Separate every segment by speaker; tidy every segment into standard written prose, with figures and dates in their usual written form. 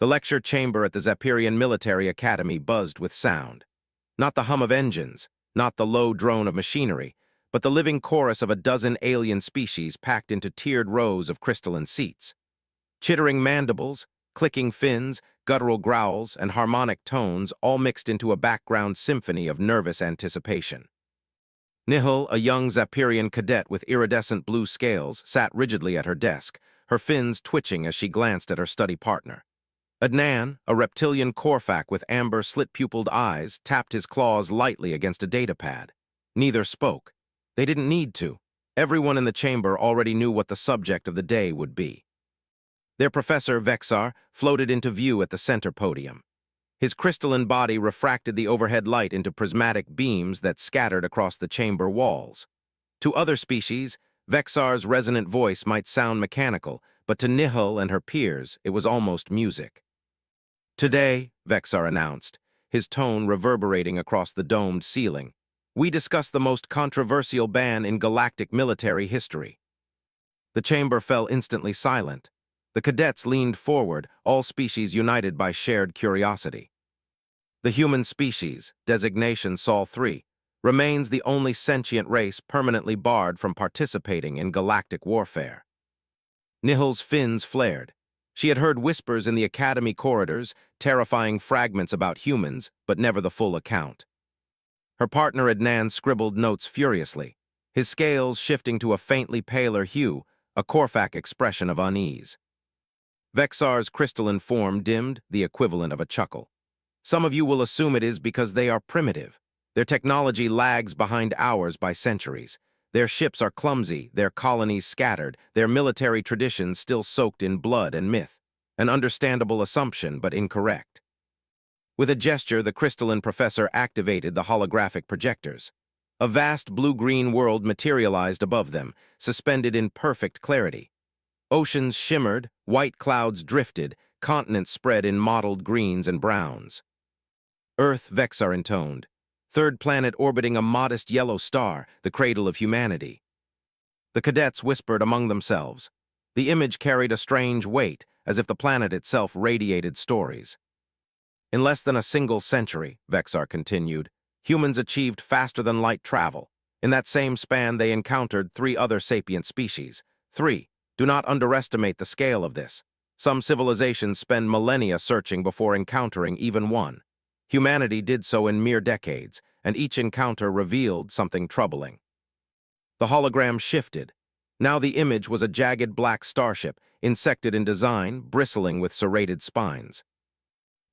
Speaker 1: The lecture chamber at the Zapirian Military Academy buzzed with sound. Not the hum of engines, not the low drone of machinery, but the living chorus of a dozen alien species packed into tiered rows of crystalline seats. Chittering mandibles, clicking fins, guttural growls, and harmonic tones all mixed into a background symphony of nervous anticipation. Nihil, a young Zapirian cadet with iridescent blue scales, sat rigidly at her desk, her fins twitching as she glanced at her study partner. Adnan, a reptilian Corfac with amber slit-pupiled eyes, tapped his claws lightly against a datapad. Neither spoke. They didn't need to. Everyone in the chamber already knew what the subject of the day would be. Their professor, Vexar, floated into view at the center podium. His crystalline body refracted the overhead light into prismatic beams that scattered across the chamber walls. To other species, Vexar's resonant voice might sound mechanical, but to Nihil and her peers, it was almost music. "Today," Vexar announced, his tone reverberating across the domed ceiling, "we discuss the most controversial ban in galactic military history." The chamber fell instantly silent. The cadets leaned forward, all species united by shared curiosity. The human species, designation Sol 3, remains the only sentient race permanently barred from participating in galactic warfare. Nihil's fins flared. She had heard whispers in the academy corridors, terrifying fragments about humans, but never the full account. Her partner Adnan scribbled notes furiously, his scales shifting to a faintly paler hue, a Corfac expression of unease. Vexar's crystalline form dimmed, the equivalent of a chuckle. "Some of you will assume it is because they are primitive. Their technology lags behind ours by centuries. Their ships are clumsy, their colonies scattered, their military traditions still soaked in blood and myth. An understandable assumption, but incorrect." With a gesture, the crystalline professor activated the holographic projectors. A vast blue-green world materialized above them, suspended in perfect clarity. Oceans shimmered, white clouds drifted, continents spread in mottled greens and browns. "Earth," Vexar intoned. "Third planet orbiting a modest yellow star, the cradle of humanity." The cadets whispered among themselves. The image carried a strange weight, as if the planet itself radiated stories. "In less than a single century," Vexar continued, "humans achieved faster-than-light travel. In that same span, they encountered 3 other sapient species. 3. Do not underestimate the scale of this. Some civilizations spend millennia searching before encountering even one. Humanity did so in mere decades, and each encounter revealed something troubling." The hologram shifted. Now the image was a jagged black starship, insected in design, bristling with serrated spines.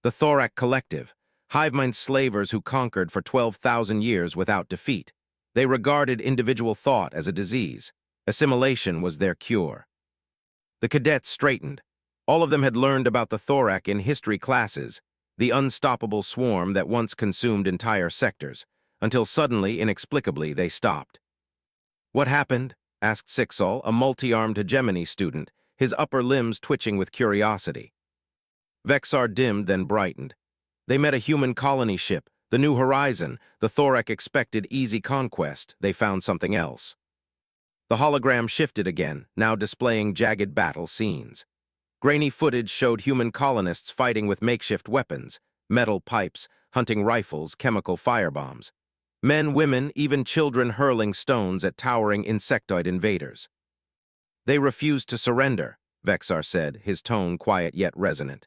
Speaker 1: The Thorac Collective, hive-mind slavers who conquered for 12,000 years without defeat. They regarded individual thought as a disease. Assimilation was their cure. The cadets straightened. All of them had learned about the Thorac in history classes, the unstoppable swarm that once consumed entire sectors, until suddenly, inexplicably, they stopped. "What happened?" asked Sixol, a multi-armed hegemony student, his upper limbs twitching with curiosity. Vexar dimmed, then brightened. "They met a human colony ship, the New Horizon. The Thorac expected easy conquest. They found something else." The hologram shifted again, now displaying jagged battle scenes. Grainy footage showed human colonists fighting with makeshift weapons, metal pipes, hunting rifles, chemical firebombs. Men, women, even children hurling stones at towering insectoid invaders. "They refused to surrender," Vexar said, his tone quiet yet resonant.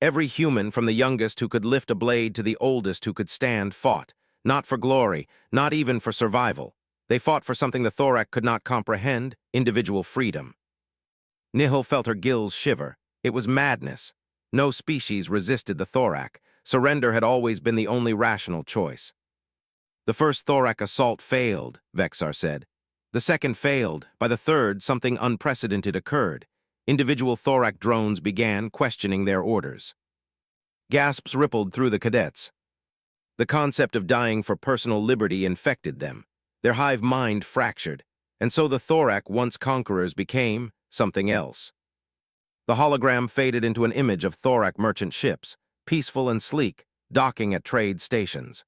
Speaker 1: "Every human, from the youngest who could lift a blade to the oldest who could stand, fought. Not for glory, not even for survival. They fought for something the Thorac could not comprehend, individual freedom." Nihil felt her gills shiver. It was madness. No species resisted the Thorac. Surrender had always been the only rational choice. "The first Thorac assault failed," Vexar said. "The second failed. By the third, something unprecedented occurred. Individual Thorac drones began questioning their orders." Gasps rippled through the cadets. The concept of dying for personal liberty infected them. Their hive mind fractured, and so the Thorac, once conquerors, became something else. The hologram faded into an image of Thorac merchant ships, peaceful and sleek, docking at trade stations.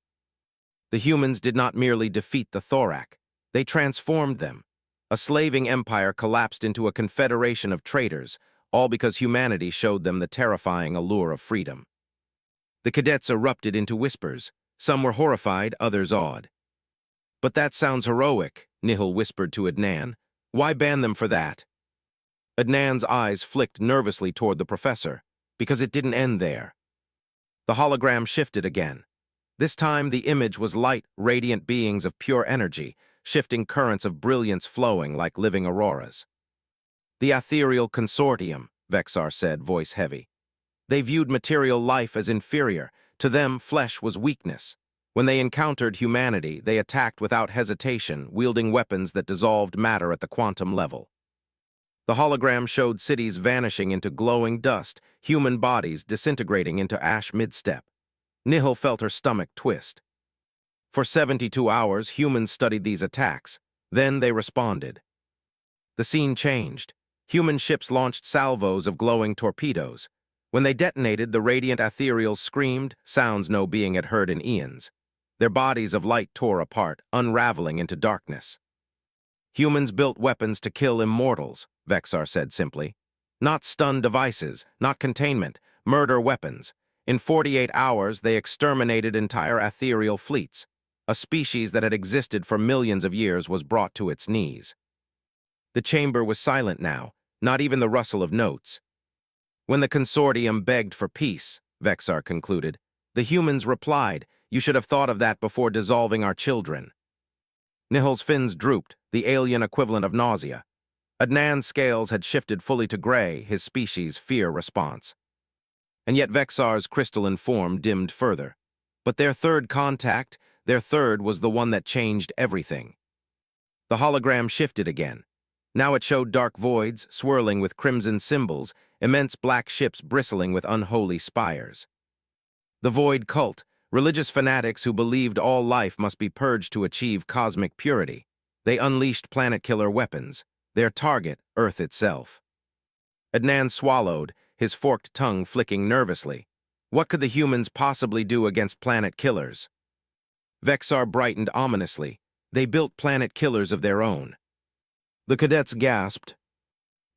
Speaker 1: The humans did not merely defeat the Thorac, they transformed them. A slaving empire collapsed into a confederation of traders, all because humanity showed them the terrifying allure of freedom. The cadets erupted into whispers. Some were horrified, others awed. "But that sounds heroic," Nihil whispered to Adnan. "Why ban them for that?" Adnan's eyes flicked nervously toward the professor, because it didn't end there. The hologram shifted again. This time the image was light, radiant beings of pure energy, shifting currents of brilliance flowing like living auroras. "The ethereal consortium," Vexar said, voice heavy. They viewed material life as inferior. To them, flesh was weakness. When they encountered humanity, they attacked without hesitation, wielding weapons that dissolved matter at the quantum level. The hologram showed cities vanishing into glowing dust, human bodies disintegrating into ash mid-step. Nihil felt her stomach twist. For 72 hours, humans studied these attacks. Then they responded. The scene changed. Human ships launched salvos of glowing torpedoes. When they detonated, the radiant ethereals screamed, sounds no being had heard in eons. Their bodies of light tore apart, unraveling into darkness. "Humans built weapons to kill immortals," Vexar said simply. "Not stun devices, not containment, murder weapons. In 48 hours, they exterminated entire ethereal fleets. A species that had existed for millions of years was brought to its knees." The chamber was silent now, not even the rustle of notes. "When the consortium begged for peace," Vexar concluded, "the humans replied, 'You should have thought of that before dissolving our children.'" Nihil's fins drooped, the alien equivalent of nausea. Adnan's scales had shifted fully to gray, his species' fear response. And yet Vexar's crystalline form dimmed further. But their third contact, their third was the one that changed everything. The hologram shifted again. Now it showed dark voids, swirling with crimson symbols, immense black ships bristling with unholy spires. The void cult, religious fanatics who believed all life must be purged to achieve cosmic purity. They unleashed planet-killer weapons, their target, Earth itself. Adnan swallowed, his forked tongue flicking nervously. What could the humans possibly do against planet killers? Vexar brightened ominously. They built planet killers of their own. The cadets gasped.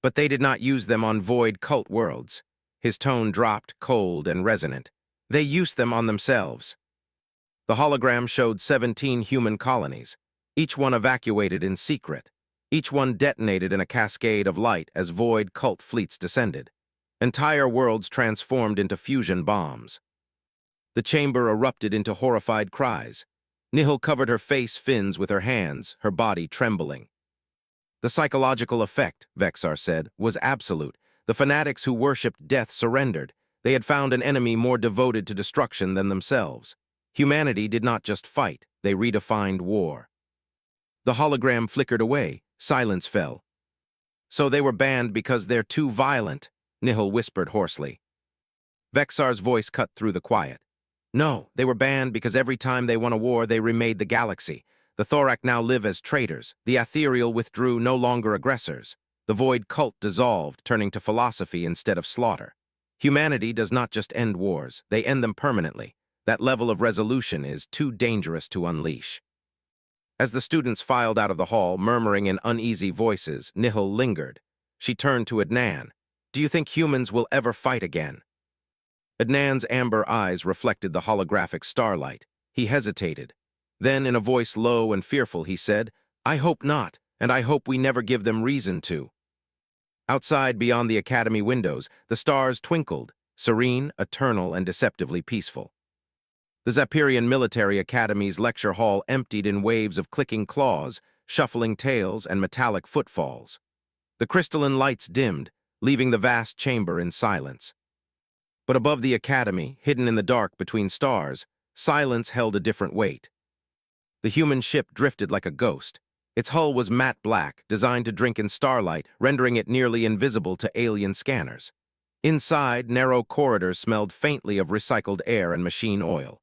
Speaker 1: But they did not use them on void cult worlds. His tone dropped, cold and resonant. They used them on themselves. The hologram showed 17 human colonies, each one evacuated in secret. Each one detonated in a cascade of light as void cult fleets descended. Entire worlds transformed into fusion bombs. The chamber erupted into horrified cries. Nihil covered her face fins with her hands, her body trembling. The psychological effect, Vexar said, was absolute. The fanatics who worshipped death surrendered. They had found an enemy more devoted to destruction than themselves. Humanity did not just fight, they redefined war. The hologram flickered away. Silence fell. "So they were banned because they're too violent," Nihil whispered hoarsely. Vexar's voice cut through the quiet. "No, they were banned because every time they won a war, they remade the galaxy. The Thorak now live as traitors. The ethereal withdrew, no longer aggressors. The void cult dissolved, turning to philosophy instead of slaughter. Humanity does not just end wars, they end them permanently. That level of resolution is too dangerous to unleash." As the students filed out of the hall, murmuring in uneasy voices, Nihil lingered. She turned to Adnan. "Do you think humans will ever fight again?" Adnan's amber eyes reflected the holographic starlight. He hesitated. Then, in a voice low and fearful, he said, "I hope not, and I hope we never give them reason to." Outside, beyond the academy windows, the stars twinkled, serene, eternal, and deceptively peaceful. The Zapirian Military Academy's lecture hall emptied in waves of clicking claws, shuffling tails, and metallic footfalls. The crystalline lights dimmed, leaving the vast chamber in silence. But above the academy, hidden in the dark between stars, silence held a different weight. The human ship drifted like a ghost. Its hull was matte black, designed to drink in starlight, rendering it nearly invisible to alien scanners. Inside, narrow corridors smelled faintly of recycled air and machine oil.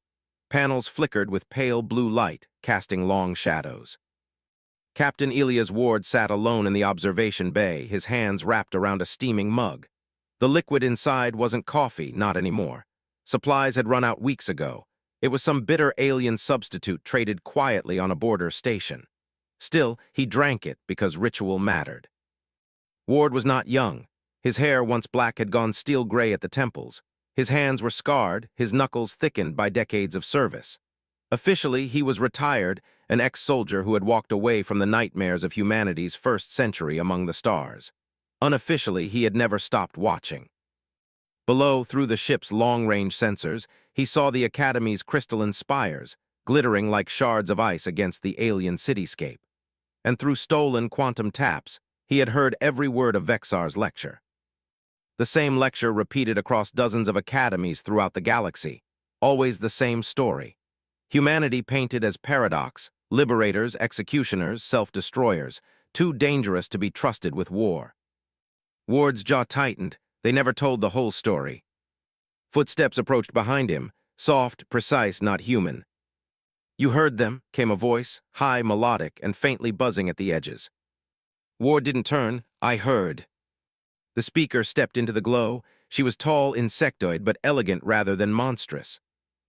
Speaker 1: Panels flickered with pale blue light, casting long shadows. Captain Elias Ward sat alone in the observation bay, his hands wrapped around a steaming mug. The liquid inside wasn't coffee, not anymore. Supplies had run out weeks ago. It was some bitter alien substitute traded quietly on a border station. Still, he drank it because ritual mattered. Ward was not young. His hair, once black, had gone steel gray at the temples. His hands were scarred, his knuckles thickened by decades of service. Officially, he was retired, an ex-soldier who had walked away from the nightmares of humanity's first century among the stars. Unofficially, he had never stopped watching. Below, through the ship's long-range sensors, he saw the Academy's crystalline spires, glittering like shards of ice against the alien cityscape. And through stolen quantum taps, he had heard every word of Vexar's lecture. The same lecture repeated across dozens of academies throughout the galaxy, always the same story. Humanity painted as paradox, liberators, executioners, self-destroyers, too dangerous to be trusted with war. Ward's jaw tightened. They never told the whole story. Footsteps approached behind him, soft, precise, not human. "You heard them," came a voice, high, melodic, and faintly buzzing at the edges. Ward didn't turn. "I heard." The speaker stepped into the glow. She was tall, insectoid, but elegant rather than monstrous.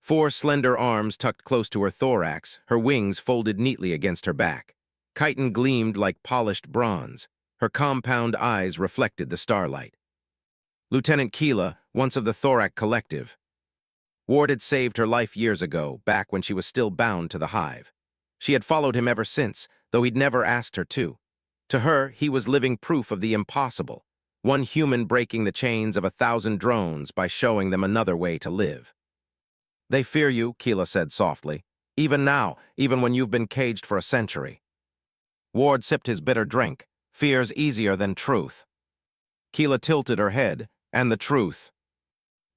Speaker 1: 4 slender arms tucked close to her thorax, her wings folded neatly against her back. Chitin gleamed like polished bronze. Her compound eyes reflected the starlight. Lieutenant Keela, once of the Thorac Collective. Ward had saved her life years ago, back when she was still bound to the hive. She had followed him ever since, though he'd never asked her to. To her, he was living proof of the impossible, one human breaking the chains of 1,000 drones by showing them another way to live. "They fear you," Keela said softly. "Even now, even when you've been caged for a century." Ward sipped his bitter drink. "Fear's easier than truth." Keela tilted her head. "And the truth?"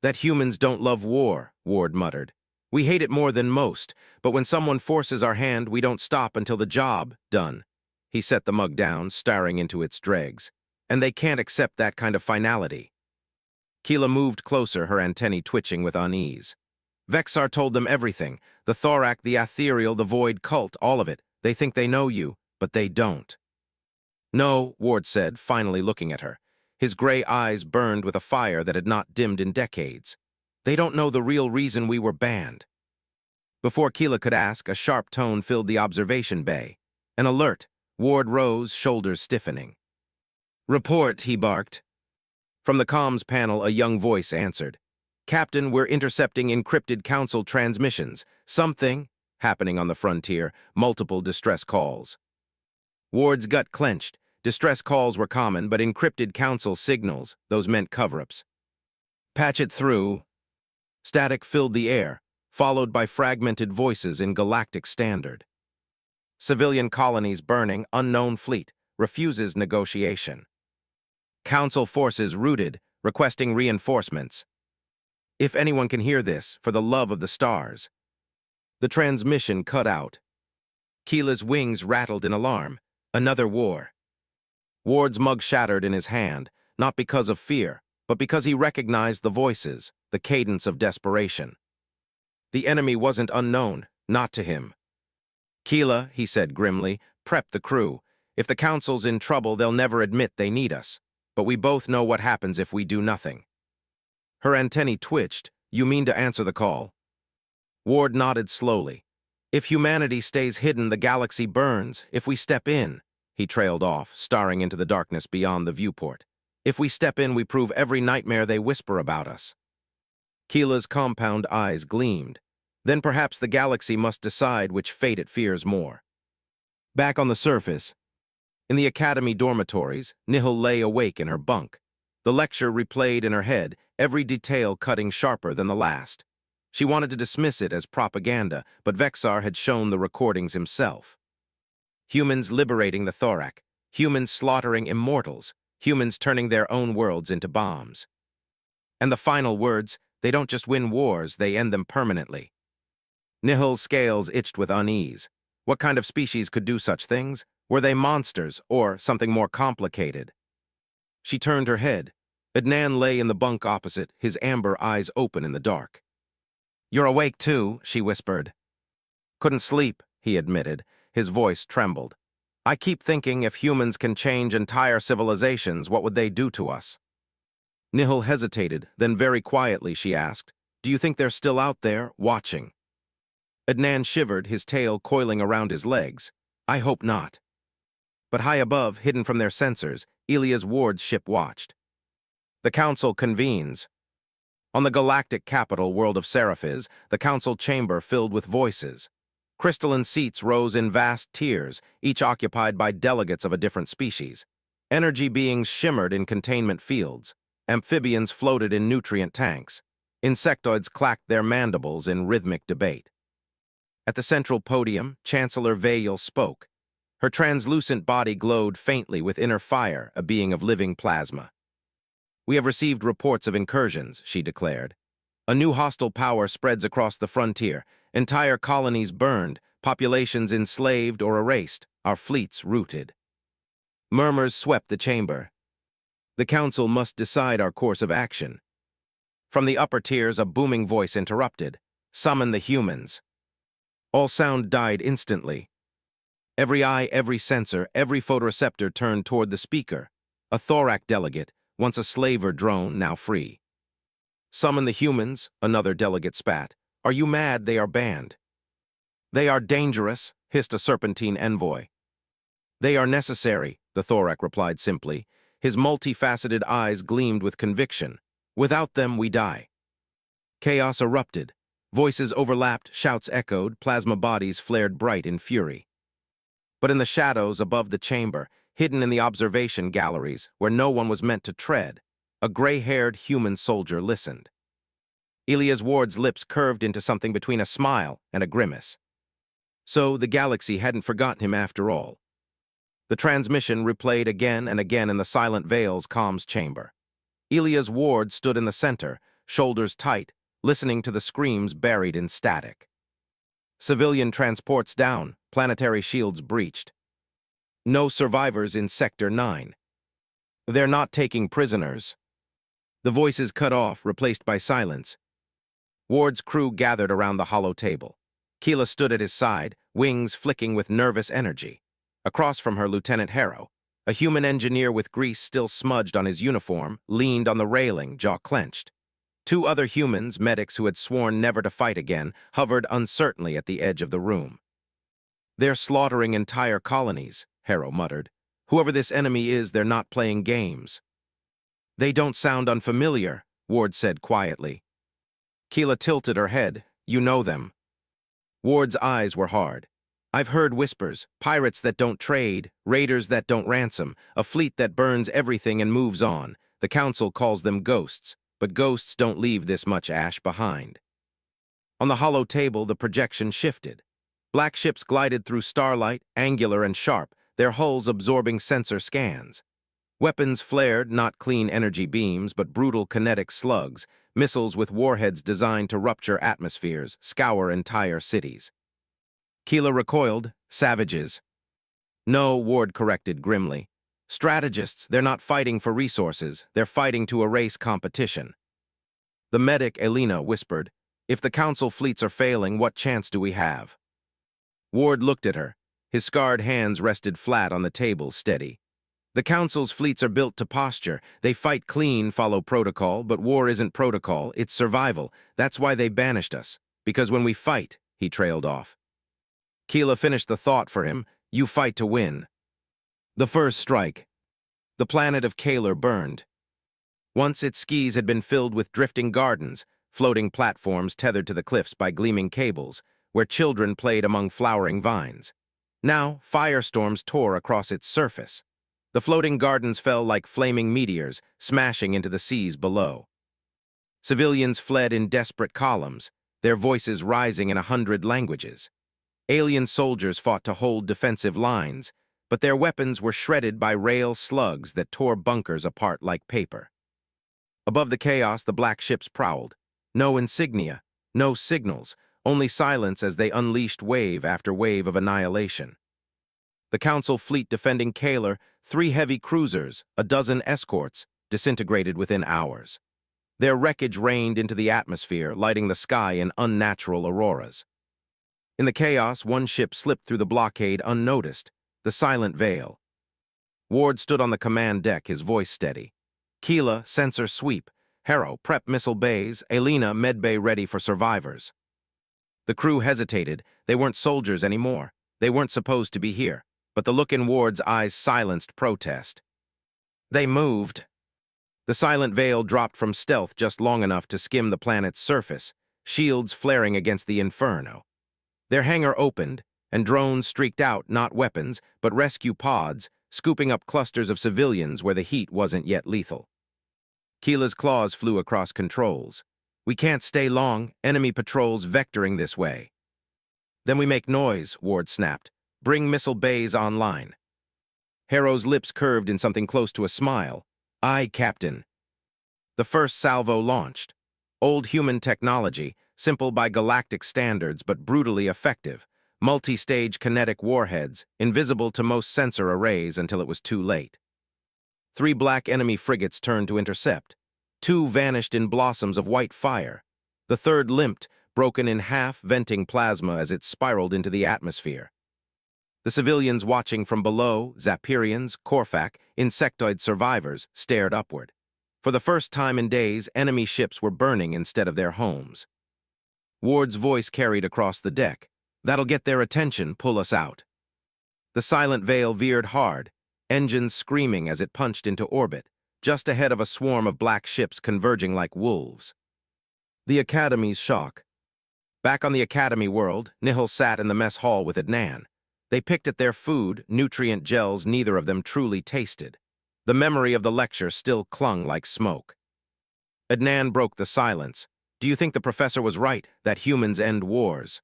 Speaker 1: "That humans don't love war," Ward muttered. "We hate it more than most, but when someone forces our hand, we don't stop until the job done." He set the mug down, staring into its dregs. "And they can't accept that kind of finality." Keela moved closer, her antennae twitching with unease. "Vexar told them everything. The Thorac, the Ethereal, the Void cult, all of it. They think they know you, but they don't." "No," Ward said, finally looking at her. His gray eyes burned with a fire that had not dimmed in decades. "They don't know the real reason we were banned." Before Keela could ask, a sharp tone filled the observation bay. An alert. Ward rose, shoulders stiffening. "Report," he barked. From the comms panel, a young voice answered. "Captain, we're intercepting encrypted Council transmissions. Something happening on the frontier, multiple distress calls." Ward's gut clenched. Distress calls were common, but encrypted Council signals, those meant cover-ups. "Patch it through." Static filled the air, followed by fragmented voices in Galactic Standard. "Civilian colonies burning, unknown fleet, refuses negotiation. Council forces routed, requesting reinforcements. If anyone can hear this, for the love of the stars." The transmission cut out. Keela's wings rattled in alarm. Another war. Ward's mug shattered in his hand, not because of fear, but because he recognized the voices, the cadence of desperation. The enemy wasn't unknown, not to him. "Keela," he said grimly, "prep the crew. If the Council's in trouble, they'll never admit they need us. But we both know what happens if we do nothing." Her antennae twitched. "You mean to answer the call?" Ward nodded slowly. "If humanity stays hidden, the galaxy burns. If we step in..." He trailed off, staring into the darkness beyond the viewport. "If we step in, we prove every nightmare they whisper about us." Keela's compound eyes gleamed. Then perhaps the galaxy must decide which fate it fears more. Back on the surface, in the Academy dormitories, Nihil lay awake in her bunk. The lecture replayed in her head, every detail cutting sharper than the last. She wanted to dismiss it as propaganda, but Vexar had shown the recordings himself. Humans liberating the Thorac, humans slaughtering immortals, humans turning their own worlds into bombs. And the final words, they don't just win wars, they end them permanently. Nihil's scales itched with unease. What kind of species could do such things? Were they monsters, or something more complicated? She turned her head. Adnan lay in the bunk opposite, his amber eyes open in the dark. "You're awake too," she whispered. "Couldn't sleep," he admitted. His voice trembled. "I keep thinking if humans can change entire civilizations, what would they do to us?" Nihil hesitated, then very quietly she asked, "Do you think they're still out there, watching?" Adnan shivered, his tail coiling around his legs. "I hope not." But high above, hidden from their sensors, Elias Ward's ship watched. The council convenes. On the galactic capital world of Seraphiz, the council chamber filled with voices. Crystalline seats rose in vast tiers, each occupied by delegates of a different species. Energy beings shimmered in containment fields. Amphibians floated in nutrient tanks. Insectoids clacked their mandibles in rhythmic debate. At the central podium, Chancellor Vale spoke. Her translucent body glowed faintly with inner fire, a being of living plasma. "We have received reports of incursions," she declared. "A new hostile power spreads across the frontier. Entire colonies burned, populations enslaved or erased, our fleets routed." Murmurs swept the chamber. The council must decide our course of action. From the upper tiers, a booming voice interrupted. "Summon the humans." All sound died instantly. Every eye, every sensor, every photoreceptor turned toward the speaker, a thorac delegate, once a slaver drone, now free. "Summon the humans," another delegate spat. "Are you mad? They are banned." "They are dangerous," hissed a serpentine envoy. "They are necessary," the thorac replied simply. His multifaceted eyes gleamed with conviction. "Without them, we die." Chaos erupted. Voices overlapped, shouts echoed, plasma bodies flared bright in fury. But in the shadows above the chamber, hidden in the observation galleries, where no one was meant to tread, a gray-haired human soldier listened. Elias Ward's lips curved into something between a smile and a grimace. So the galaxy hadn't forgotten him after all. The transmission replayed again and again in the silent Vale's comms chamber. Elias Ward stood in the center, shoulders tight, listening to the screams buried in static. Civilian transports down, planetary shields breached. No survivors in Sector 9. They're not taking prisoners. The voices cut off, replaced by silence. Ward's crew gathered around the hollow table. Keela stood at his side, wings flicking with nervous energy. Across from her, Lieutenant Harrow, a human engineer with grease still smudged on his uniform, leaned on the railing, jaw clenched. Two other humans, medics who had sworn never to fight again, hovered uncertainly at the edge of the room. "They're slaughtering entire colonies," Harrow muttered. "Whoever this enemy is, they're not playing games." "They don't sound unfamiliar," Ward said quietly. Keela tilted her head. "You know them." Ward's eyes were hard. "I've heard whispers, pirates that don't trade, raiders that don't ransom, a fleet that burns everything and moves on. The council calls them ghosts, but ghosts don't leave this much ash behind." On the hollow table, the projection shifted. Black ships glided through starlight, angular and sharp, their hulls absorbing sensor scans. Weapons flared, not clean energy beams, but brutal kinetic slugs, missiles with warheads designed to rupture atmospheres, scour entire cities. Keela recoiled. "Savages." "No," Ward corrected grimly. "Strategists, they're not fighting for resources, they're fighting to erase competition." The medic, Elena, whispered, "If the council fleets are failing, what chance do we have?" Ward looked at her. His scarred hands rested flat on the table, steady. "The council's fleets are built to posture. They fight clean, follow protocol, but war isn't protocol, it's survival. That's why they banished us. Because when we fight," he trailed off. Keela finished the thought for him. "You fight to win." The first strike. The planet of Kaler burned. Once its skis had been filled with drifting gardens, floating platforms tethered to the cliffs by gleaming cables, where children played among flowering vines. Now, firestorms tore across its surface. The floating gardens fell like flaming meteors, smashing into the seas below. Civilians fled in desperate columns, their voices rising in 100 languages. Alien soldiers fought to hold defensive lines, but their weapons were shredded by rail slugs that tore bunkers apart like paper. Above the chaos, the black ships prowled. No insignia, no signals, only silence as they unleashed wave after wave of annihilation. The Council fleet defending Kaler, 3 heavy cruisers, a dozen escorts, disintegrated within hours. Their wreckage rained into the atmosphere, lighting the sky in unnatural auroras. In the chaos, one ship slipped through the blockade unnoticed, the Silent Veil. Ward stood on the command deck, his voice steady. Keela, sensor sweep. Harrow, prep missile bays. Elena, medbay ready for survivors. The crew hesitated. They weren't soldiers anymore. They weren't supposed to be here. But the look in Ward's eyes silenced protest. They moved. The silent veil dropped from stealth just long enough to skim the planet's surface, shields flaring against the inferno. Their hangar opened, and drones streaked out, not weapons, but rescue pods, scooping up clusters of civilians where the heat wasn't yet lethal. Keela's claws flew across controls. "We can't stay long, enemy patrols vectoring this way." "Then we make noise," Ward snapped. "Bring missile bays online." Harrow's lips curved in something close to a smile. "Aye, Captain." The first salvo launched. Old human technology, simple by galactic standards but brutally effective. Multi-stage kinetic warheads, invisible to most sensor arrays until it was too late. 3 black enemy frigates turned to intercept. 2 vanished in blossoms of white fire. The third limped, broken in half, venting plasma as it spiraled into the atmosphere. The civilians watching from below, Zapirians, Corfac, insectoid survivors, stared upward. For the first time in days, enemy ships were burning instead of their homes. Ward's voice carried across the deck. "That'll get their attention, pull us out." The silent veil veered hard, engines screaming as it punched into orbit, just ahead of a swarm of black ships converging like wolves. The Academy's shock. Back on the Academy world, Nihil sat in the mess hall with Adnan. They picked at their food, nutrient gels neither of them truly tasted. The memory of the lecture still clung like smoke. Adnan broke the silence. "Do you think the professor was right, that humans end wars?"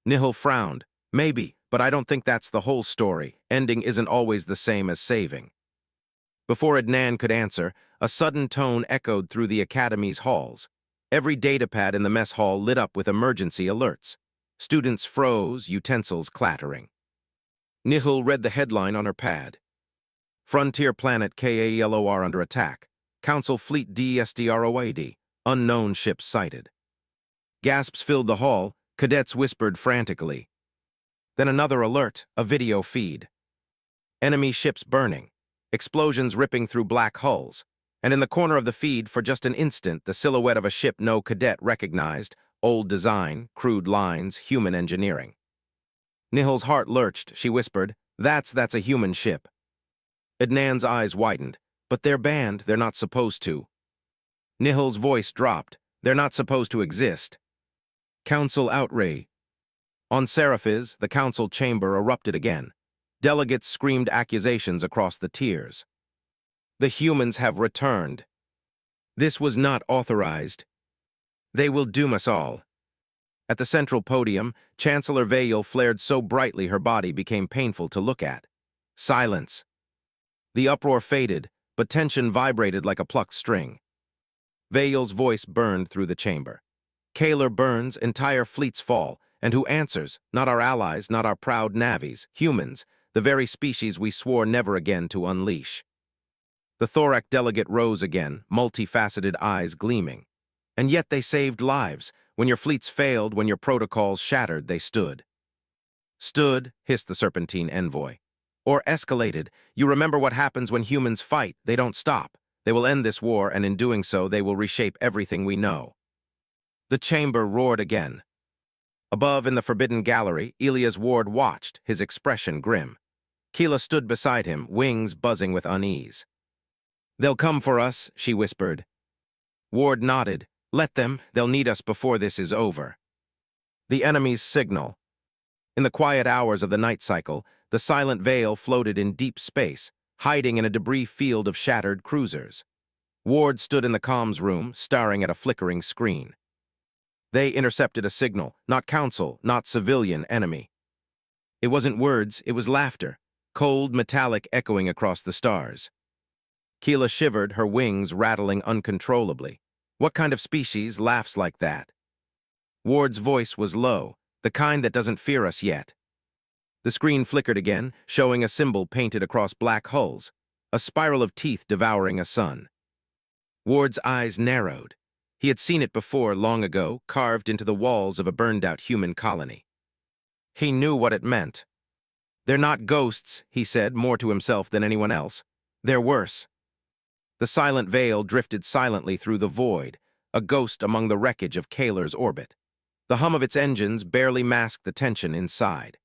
Speaker 1: Nihil frowned. "Maybe, but I don't think that's the whole story. Ending isn't always the same as saving." Before Adnan could answer, a sudden tone echoed through the Academy's halls. Every datapad in the mess hall lit up with emergency alerts. Students froze, utensils clattering. Nihil read the headline on her pad. "Frontier Planet KAELOR under attack. Council Fleet DSDROAD. Unknown ships sighted." Gasps filled the hall. Cadets whispered frantically. Then another alert, a video feed. Enemy ships burning. Explosions ripping through black hulls. And in the corner of the feed, for just an instant, the silhouette of a ship no cadet recognized. Old design, crude lines, human engineering. Nihil's heart lurched. She whispered, That's a human ship." Adnan's eyes widened. "But they're banned. They're not supposed to." Nihil's voice dropped. "They're not supposed to exist." Council outrage. On Seraphiz, the council chamber erupted again. Delegates screamed accusations across the tiers. "The humans have returned. This was not authorized. They will doom us all." At the central podium, Chancellor Vale flared so brightly her body became painful to look at. Silence. The uproar faded, but tension vibrated like a plucked string. Vale's voice burned through the chamber. "Kaler burns, entire fleets fall, and who answers? Not our allies, not our proud navies, humans, the very species we swore never again to unleash." The Thorac delegate rose again, multifaceted eyes gleaming. "And yet they saved lives. When your fleets failed, when your protocols shattered, they stood." "Stood," hissed the Serpentine envoy. "Or escalated. You remember what happens when humans fight. They don't stop. They will end this war, and in doing so, they will reshape everything we know." The chamber roared again. Above in the forbidden gallery, Elias Ward watched, his expression grim. Keela stood beside him, wings buzzing with unease. "They'll come for us," she whispered. Ward nodded. "Let them. They'll need us before this is over." The enemy's signal. In the quiet hours of the night cycle, the silent veil floated in deep space, hiding in a debris field of shattered cruisers. Ward stood in the comms room, staring at a flickering screen. They intercepted a signal, not council, not civilian enemy. It wasn't words, it was laughter, cold, metallic echoing across the stars. Keela shivered, her wings rattling uncontrollably. What kind of species laughs like that? Ward's voice was low, the kind that doesn't fear us yet. The screen flickered again, showing a symbol painted across black hulls, a spiral of teeth devouring a sun. Ward's eyes narrowed. He had seen it before, long ago, carved into the walls of a burned-out human colony. He knew what it meant. "They're not ghosts," he said, more to himself than anyone else. "They're worse." The silent veil drifted silently through the void, a ghost among the wreckage of Kaler's orbit. The hum of its engines barely masked the tension inside.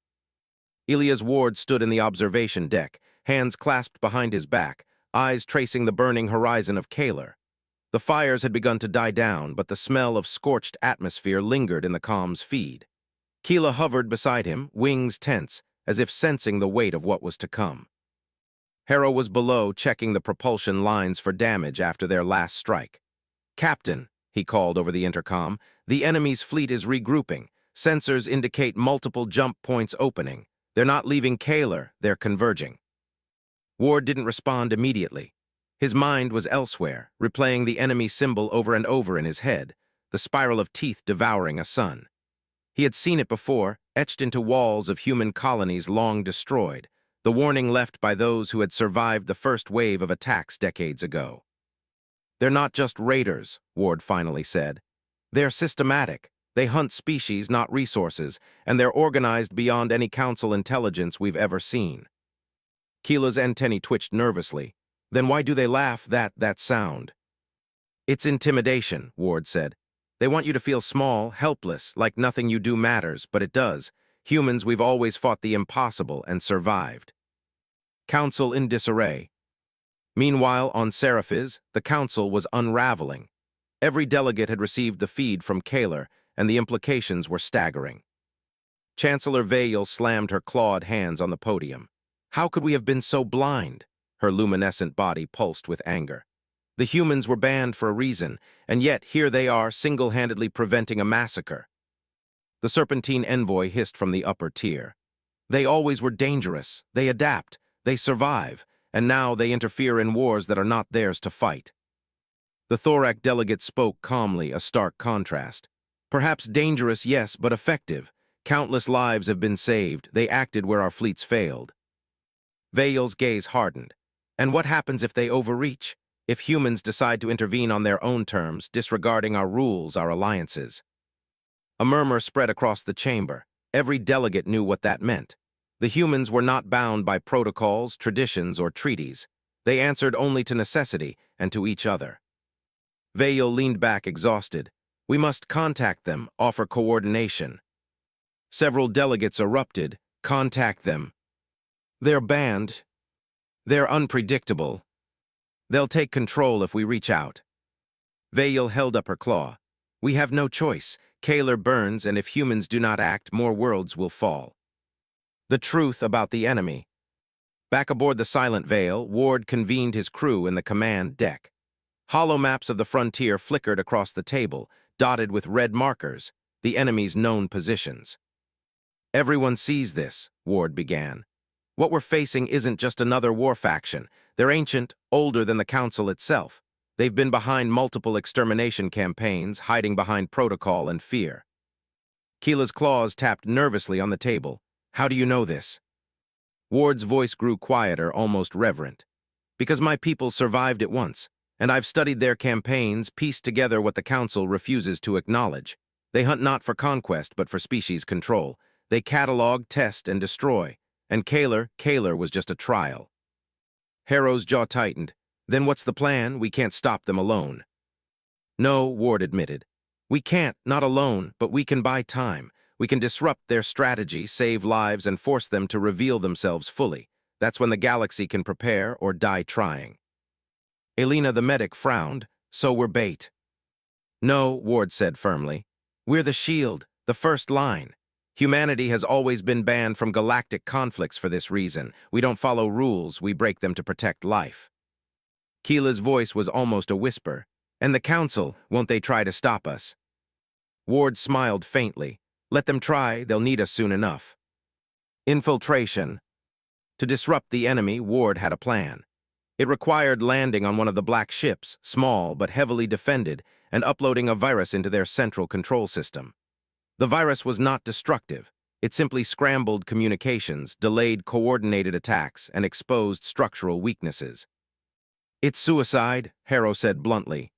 Speaker 1: Elias Ward stood in the observation deck, hands clasped behind his back, eyes tracing the burning horizon of Kaler. The fires had begun to die down, but the smell of scorched atmosphere lingered in the com's feed. Keela hovered beside him, wings tense, as if sensing the weight of what was to come. Harrow was below, checking the propulsion lines for damage after their last strike. "Captain," he called over the intercom, "the enemy's fleet is regrouping. Sensors indicate multiple jump points opening. They're not leaving Kaler, they're converging." Ward didn't respond immediately. His mind was elsewhere, replaying the enemy symbol over and over in his head, the spiral of teeth devouring a sun. He had seen it before, etched into walls of human colonies long destroyed, the warning left by those who had survived the first wave of attacks decades ago. "They're not just raiders," Ward finally said. "They're systematic. They hunt species, not resources, and they're organized beyond any council intelligence we've ever seen." Keela's antennae twitched nervously. "Then why do they laugh that sound?" "It's intimidation," Ward said. "They want you to feel small, helpless, like nothing you do matters, but it does. Humans, we've always fought the impossible and survived." Council in disarray. Meanwhile, on Seraphiz, the council was unraveling. Every delegate had received the feed from Kaler, and the implications were staggering. Chancellor Vale slammed her clawed hands on the podium. "How could we have been so blind?" Her luminescent body pulsed with anger. "The humans were banned for a reason, and yet here they are single-handedly preventing a massacre." The Serpentine envoy hissed from the upper tier. "They always were dangerous. They adapt. They survive. And now they interfere in wars that are not theirs to fight." The Thorak delegate spoke calmly, a stark contrast. "Perhaps dangerous, yes, but effective. Countless lives have been saved. They acted where our fleets failed." Vale's gaze hardened. "And what happens if they overreach? If humans decide to intervene on their own terms, disregarding our rules, our alliances?" A murmur spread across the chamber. Every delegate knew what that meant. The humans were not bound by protocols, traditions, or treaties. They answered only to necessity and to each other. Vale leaned back exhausted. "We must contact them, offer coordination." Several delegates erupted. "Contact them. They're banned. They're unpredictable. They'll take control if we reach out." Vale held up her claw. "We have no choice. Kaler burns, and if humans do not act, more worlds will fall." The truth about the enemy. Back aboard the Silent Veil, Ward convened his crew in the command deck. Hollow maps of the frontier flickered across the table, dotted with red markers, the enemy's known positions. "Everyone sees this," Ward began. "What we're facing isn't just another war faction. They're ancient, older than the Council itself. They've been behind multiple extermination campaigns, hiding behind protocol and fear." Keela's claws tapped nervously on the table. "How do you know this?" Ward's voice grew quieter, almost reverent. "Because my people survived it once, and I've studied their campaigns, pieced together what the Council refuses to acknowledge. They hunt not for conquest, but for species control. They catalog, test, and destroy. And Kaler was just a trial." Harrow's jaw tightened. "Then what's the plan? We can't stop them alone." "No," Ward admitted. "We can't, not alone, but we can buy time. We can disrupt their strategy, save lives, and force them to reveal themselves fully. That's when the galaxy can prepare or die trying." Elena the medic frowned. "So we're bait." "No," Ward said firmly. "We're the shield, the first line. Humanity has always been banned from galactic conflicts for this reason. We don't follow rules, we break them to protect life." Keela's voice was almost a whisper. "And the Council, won't they try to stop us?" Ward smiled faintly. "Let them try, they'll need us soon enough." Infiltration. To disrupt the enemy, Ward had a plan. It required landing on one of the black ships, small but heavily defended, and uploading a virus into their central control system. The virus was not destructive. It simply scrambled communications, delayed coordinated attacks, and exposed structural weaknesses. "It's suicide," Harrow said bluntly.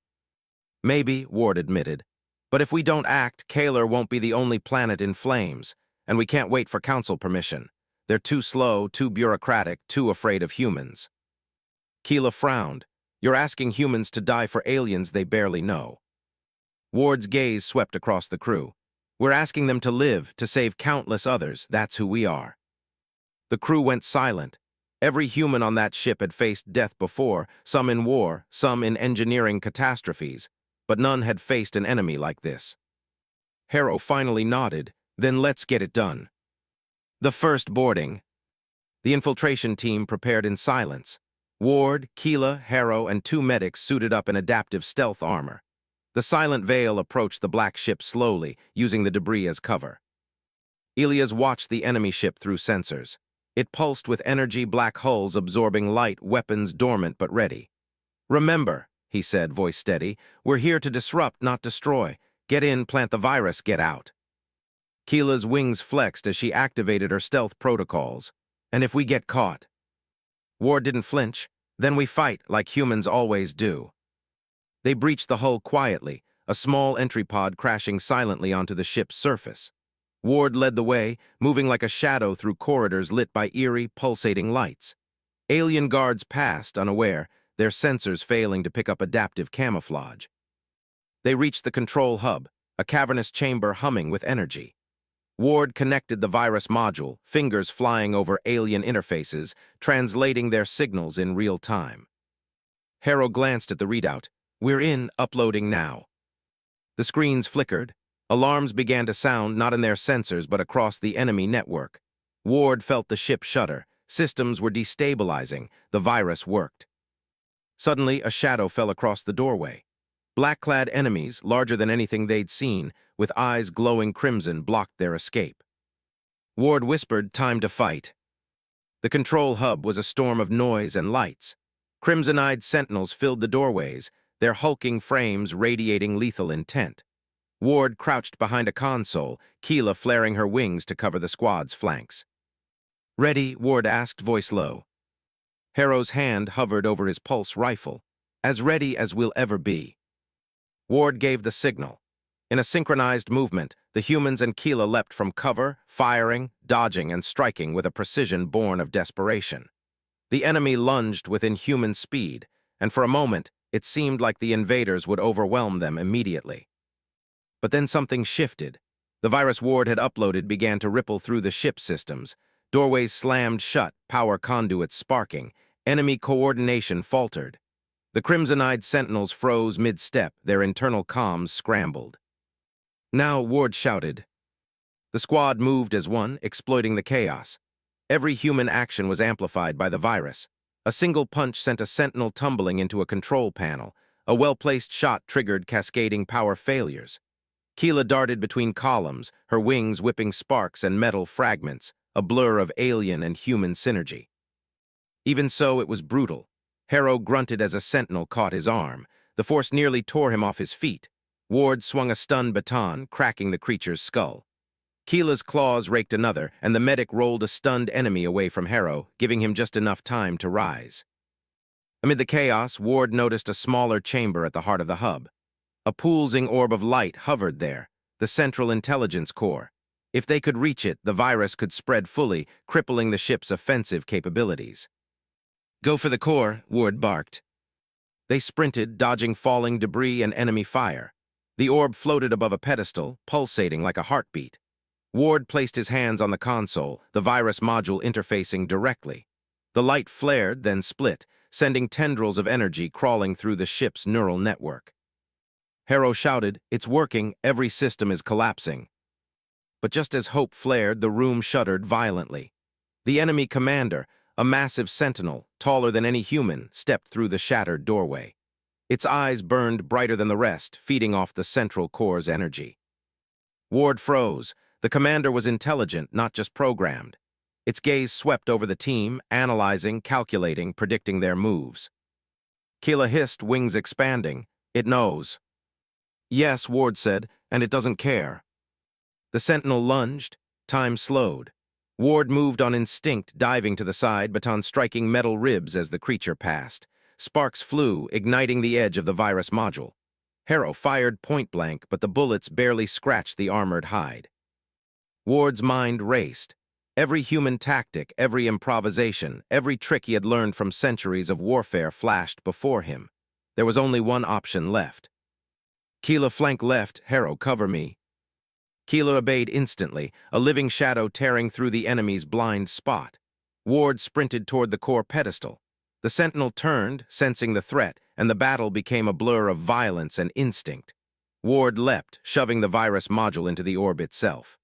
Speaker 1: "Maybe," Ward admitted. "But if we don't act, Kaler won't be the only planet in flames, and we can't wait for Council permission. They're too slow, too bureaucratic, too afraid of humans." Keela frowned. "You're asking humans to die for aliens they barely know." Ward's gaze swept across the crew. "We're asking them to live, to save countless others. That's who we are." The crew went silent. Every human on that ship had faced death before, some in war, some in engineering catastrophes, but none had faced an enemy like this. Harrow finally nodded. Then let's get it done. The first boarding. The infiltration team prepared in silence. Ward, Keela, Harrow, and 2 medics suited up in adaptive stealth armor. The silent veil approached the black ship slowly, using the debris as cover. Elias watched the enemy ship through sensors. It pulsed with energy, black hulls absorbing light, weapons dormant but ready. "Remember," he said, voice steady, "we're here to disrupt, not destroy. Get in, plant the virus, get out." Keela's wings flexed as she activated her stealth protocols. "And if we get caught?" Ward didn't flinch. "Then we fight, like humans always do." They breached the hull quietly, a small entry pod crashing silently onto the ship's surface. Ward led the way, moving like a shadow through corridors lit by eerie, pulsating lights. Alien guards passed, unaware, their sensors failing to pick up adaptive camouflage. They reached the control hub, a cavernous chamber humming with energy. Ward connected the virus module, fingers flying over alien interfaces, translating their signals in real time. Harrow glanced at the readout. "We're in, uploading now." The screens flickered. Alarms began to sound not in their sensors but across the enemy network. Ward felt the ship shudder. Systems were destabilizing. The virus worked. Suddenly, a shadow fell across the doorway. Black-clad enemies, larger than anything they'd seen, with eyes glowing crimson, blocked their escape. Ward whispered, "Time to fight." The control hub was a storm of noise and lights. Crimson-eyed sentinels filled the doorways, their hulking frames radiating lethal intent. Ward crouched behind a console, Keela flaring her wings to cover the squad's flanks. "Ready?" Ward asked, voice low. Harrow's hand hovered over his pulse rifle. "As ready as we'll ever be." Ward gave the signal. In a synchronized movement, the humans and Keela leapt from cover, firing, dodging, and striking with a precision born of desperation. The enemy lunged with inhuman speed, and for a moment, it seemed like the invaders would overwhelm them immediately. But then something shifted. The virus Ward had uploaded began to ripple through the ship's systems. Doorways slammed shut, power conduits sparking. Enemy coordination faltered. The crimson-eyed sentinels froze mid-step, their internal comms scrambled. "Now," Ward shouted. The squad moved as one, exploiting the chaos. Every human action was amplified by the virus. A single punch sent a sentinel tumbling into a control panel. A well-placed shot triggered cascading power failures. Keela darted between columns, her wings whipping sparks and metal fragments, a blur of alien and human synergy. Even so, it was brutal. Harrow grunted as a sentinel caught his arm. The force nearly tore him off his feet. Ward swung a stun baton, cracking the creature's skull. Keela's claws raked another, and the medic rolled a stunned enemy away from Harrow, giving him just enough time to rise. Amid the chaos, Ward noticed a smaller chamber at the heart of the hub. A pulsing orb of light hovered there, the central intelligence core. If they could reach it, the virus could spread fully, crippling the ship's offensive capabilities. "Go for the core," Ward barked. They sprinted, dodging falling debris and enemy fire. The orb floated above a pedestal, pulsating like a heartbeat. Ward placed his hands on the console, the virus module interfacing directly. The light flared, then split, sending tendrils of energy crawling through the ship's neural network. Harrow shouted, "It's working, every system is collapsing." But just as hope flared, the room shuddered violently. The enemy commander, a massive sentinel, taller than any human, stepped through the shattered doorway. Its eyes burned brighter than the rest, feeding off the central core's energy. Ward froze. The commander was intelligent, not just programmed. Its gaze swept over the team, analyzing, calculating, predicting their moves. Keela hissed, wings expanding. "It knows." "Yes," Ward said, "and it doesn't care." The sentinel lunged. Time slowed. Ward moved on instinct, diving to the side, baton striking metal ribs as the creature passed. Sparks flew, igniting the edge of the virus module. Harrow fired point-blank, but the bullets barely scratched the armored hide. Ward's mind raced. Every human tactic, every improvisation, every trick he had learned from centuries of warfare flashed before him. There was only one option left. "Keela, flank left. Harrow, cover me." Keela obeyed instantly, a living shadow tearing through the enemy's blind spot. Ward sprinted toward the core pedestal. The Sentinel turned, sensing the threat, and the battle became a blur of violence and instinct. Ward leapt, shoving the virus module into the orb itself.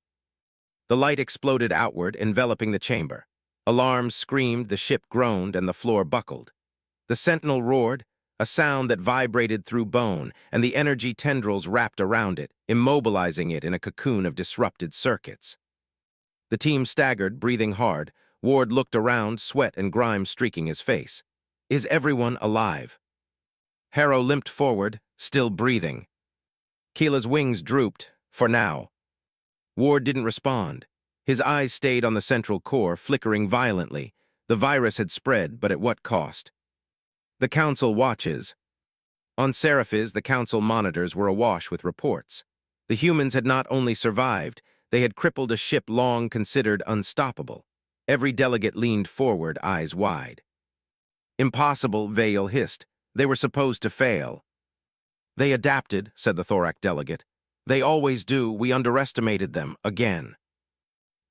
Speaker 1: The light exploded outward, enveloping the chamber. Alarms screamed, the ship groaned, and the floor buckled. The Sentinel roared, a sound that vibrated through bone, and the energy tendrils wrapped around it, immobilizing it in a cocoon of disrupted circuits. The team staggered, breathing hard. Ward looked around, sweat and grime streaking his face. Is everyone alive? Harrow limped forward, still breathing. Keela's wings drooped, for now. Ward didn't respond. His eyes stayed on the central core, flickering violently. The virus had spread, but at what cost? The Council watches. On Seraphiz, the Council monitors were awash with reports. The humans had not only survived, they had crippled a ship long considered unstoppable. Every delegate leaned forward, eyes wide. Impossible, Vale hissed. They were supposed to fail. They adapted, said the Thorac delegate. They always do. We underestimated them, again.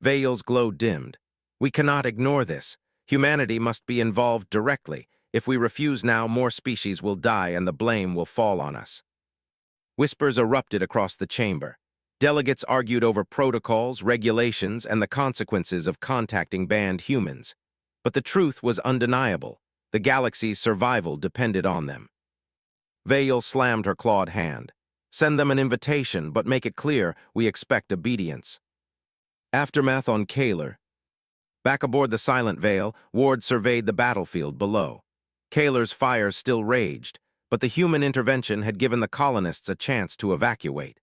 Speaker 1: Vale's glow dimmed. We cannot ignore this. Humanity must be involved directly. If we refuse now, more species will die and the blame will fall on us. Whispers erupted across the chamber. Delegates argued over protocols, regulations, and the consequences of contacting banned humans. But the truth was undeniable. The galaxy's survival depended on them. Vale slammed her clawed hand. Send them an invitation, but make it clear we expect obedience. Aftermath on Kaler. Back aboard the Silent Vale, Ward surveyed the battlefield below. Kaler's fires still raged, but the human intervention had given the colonists a chance to evacuate.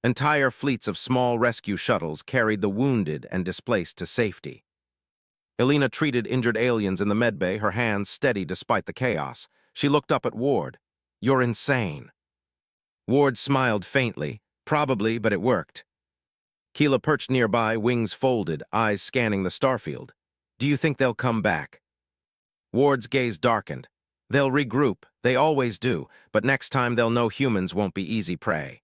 Speaker 1: Entire fleets of small rescue shuttles carried the wounded and displaced to safety. Elena treated injured aliens in the medbay, her hands steady despite the chaos. She looked up at Ward. You're insane. Ward smiled faintly. Probably, but it worked. Keela perched nearby, wings folded, eyes scanning the starfield. Do you think they'll come back? Ward's gaze darkened. They'll regroup. They always do, but next time they'll know humans won't be easy prey.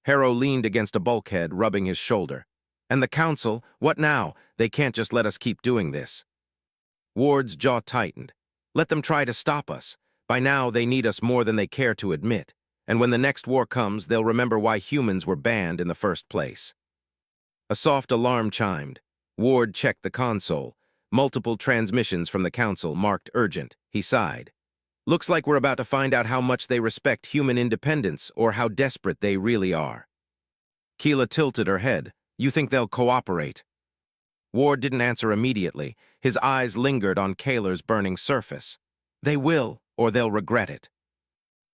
Speaker 1: Harrow leaned against a bulkhead, rubbing his shoulder. And the Council, what now? They can't just let us keep doing this. Ward's jaw tightened. Let them try to stop us. By now, they need us more than they care to admit. And when the next war comes, they'll remember why humans were banned in the first place. A soft alarm chimed. Ward checked the console. Multiple transmissions from the Council marked urgent. He sighed. Looks like we're about to find out how much they respect human independence or how desperate they really are. Keela tilted her head. You think they'll cooperate? Ward didn't answer immediately. His eyes lingered on Kaler's burning surface. They will, or they'll regret it.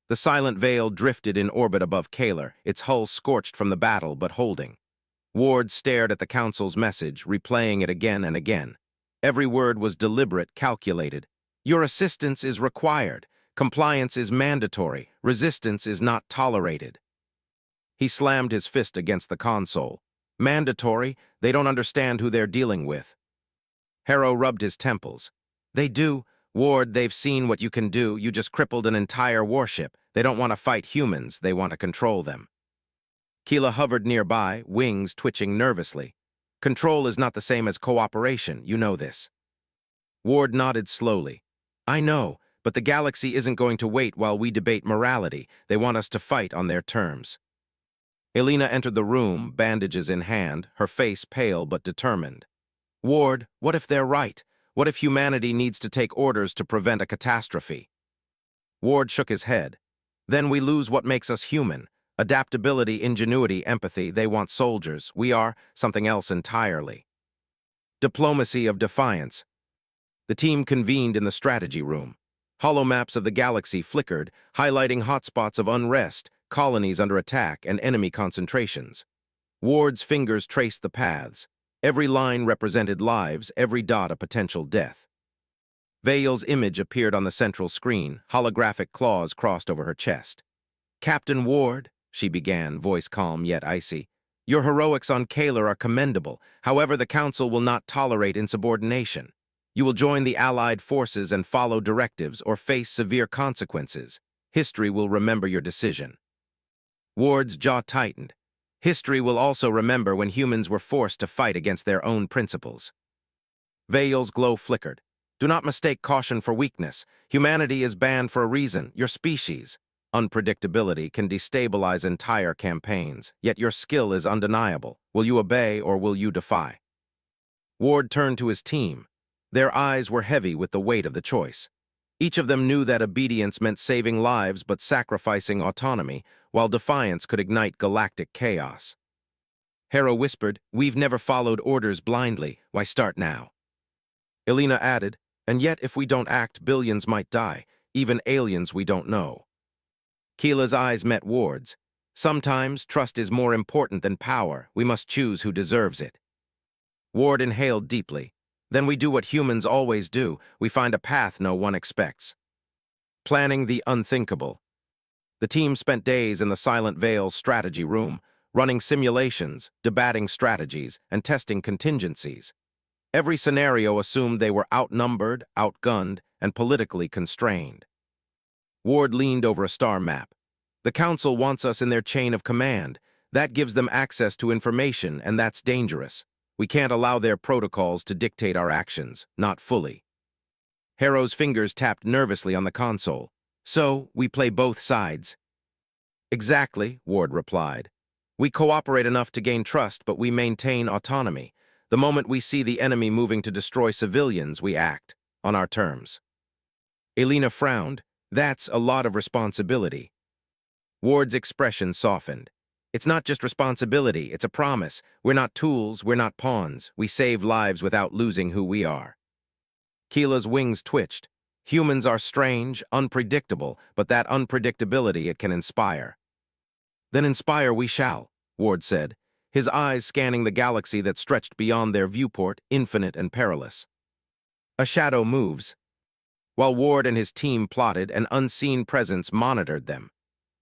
Speaker 1: The Silent Vale drifted in orbit above Kaler, its hull scorched from the battle but holding. Ward stared at the Council's message, replaying it again and again. Every word was deliberate, calculated. Your assistance is required. Compliance is mandatory. Resistance is not tolerated. He slammed his fist against the console. Mandatory? They don't understand who they're dealing with. Harrow rubbed his temples. They do. Ward, they've seen what you can do. You just crippled an entire warship. They don't want to fight humans. They want to control them. Keela hovered nearby, wings twitching nervously. Control is not the same as cooperation. You know this. Ward nodded slowly. I know, but the galaxy isn't going to wait while we debate morality. They want us to fight on their terms. Elena entered the room, bandages in hand, her face pale but determined. Ward, what if they're right? What if humanity needs to take orders to prevent a catastrophe? Ward shook his head. Then we lose what makes us human. Adaptability, ingenuity, empathy. They want soldiers. We are something else entirely. Diplomacy of defiance. The team convened in the strategy room. Holomaps of the galaxy flickered, highlighting hotspots of unrest, colonies under attack, and enemy concentrations. Ward's fingers traced the paths. Every line represented lives, every dot a potential death. Vale's image appeared on the central screen, holographic claws crossed over her chest. Captain Ward, she began, voice calm yet icy, your heroics on Kaler are commendable. However, the Council will not tolerate insubordination. You will join the Allied forces and follow directives or face severe consequences. History will remember your decision. Ward's jaw tightened. History will also remember when humans were forced to fight against their own principles. Vale's glow flickered. Do not mistake caution for weakness. Humanity is banned for a reason, your species. Unpredictability can destabilize entire campaigns, yet your skill is undeniable. Will you obey or will you defy? Ward turned to his team. Their eyes were heavy with the weight of the choice. Each of them knew that obedience meant saving lives but sacrificing autonomy, while defiance could ignite galactic chaos. Hera whispered, "We've never followed orders blindly. Why start now?" Elena added, "And yet if we don't act, billions might die, even aliens we don't know." Keela's eyes met Ward's. "Sometimes trust is more important than power. We must choose who deserves it." Ward inhaled deeply. "Then we do what humans always do. We find a path no one expects." Planning the unthinkable. The team spent days in the Silent Vale's strategy room, running simulations, debating strategies, and testing contingencies. Every scenario assumed they were outnumbered, outgunned, and politically constrained. Ward leaned over a star map. "The Council wants us in their chain of command. That gives them access to information, and that's dangerous. We can't allow their protocols to dictate our actions, not fully." Harrow's fingers tapped nervously on the console. "So, we play both sides." "Exactly," Ward replied. "We cooperate enough to gain trust, but we maintain autonomy. The moment we see the enemy moving to destroy civilians, we act, on our terms." Elena frowned. "That's a lot of responsibility." Ward's expression softened. "It's not just responsibility, it's a promise. We're not tools, we're not pawns. We save lives without losing who we are." Keela's wings twitched. "Humans are strange, unpredictable, but that unpredictability it can inspire." "Then inspire we shall," Ward said, his eyes scanning the galaxy that stretched beyond their viewport, infinite and perilous. A shadow moves. While Ward and his team plotted, an unseen presence monitored them.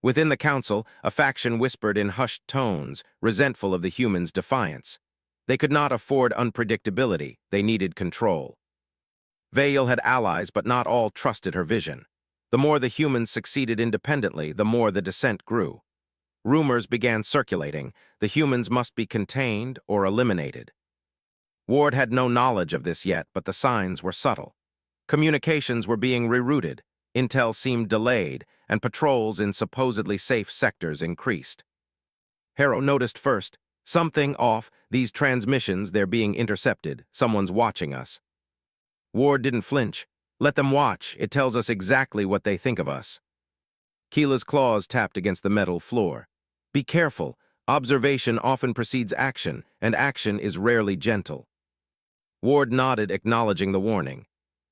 Speaker 1: Within the council, a faction whispered in hushed tones, resentful of the humans' defiance. They could not afford unpredictability, they needed control. Vale had allies, but not all trusted her vision. The more the humans succeeded independently, the more the dissent grew. Rumors began circulating. The humans must be contained or eliminated. Ward had no knowledge of this yet, but the signs were subtle. Communications were being rerouted, intel seemed delayed, and patrols in supposedly safe sectors increased. Harrow noticed first, "Something off, these transmissions, they're being intercepted. Someone's watching us." Ward didn't flinch. "Let them watch, it tells us exactly what they think of us." Keela's claws tapped against the metal floor. "Be careful. Observation often precedes action, and action is rarely gentle." Ward nodded, acknowledging the warning.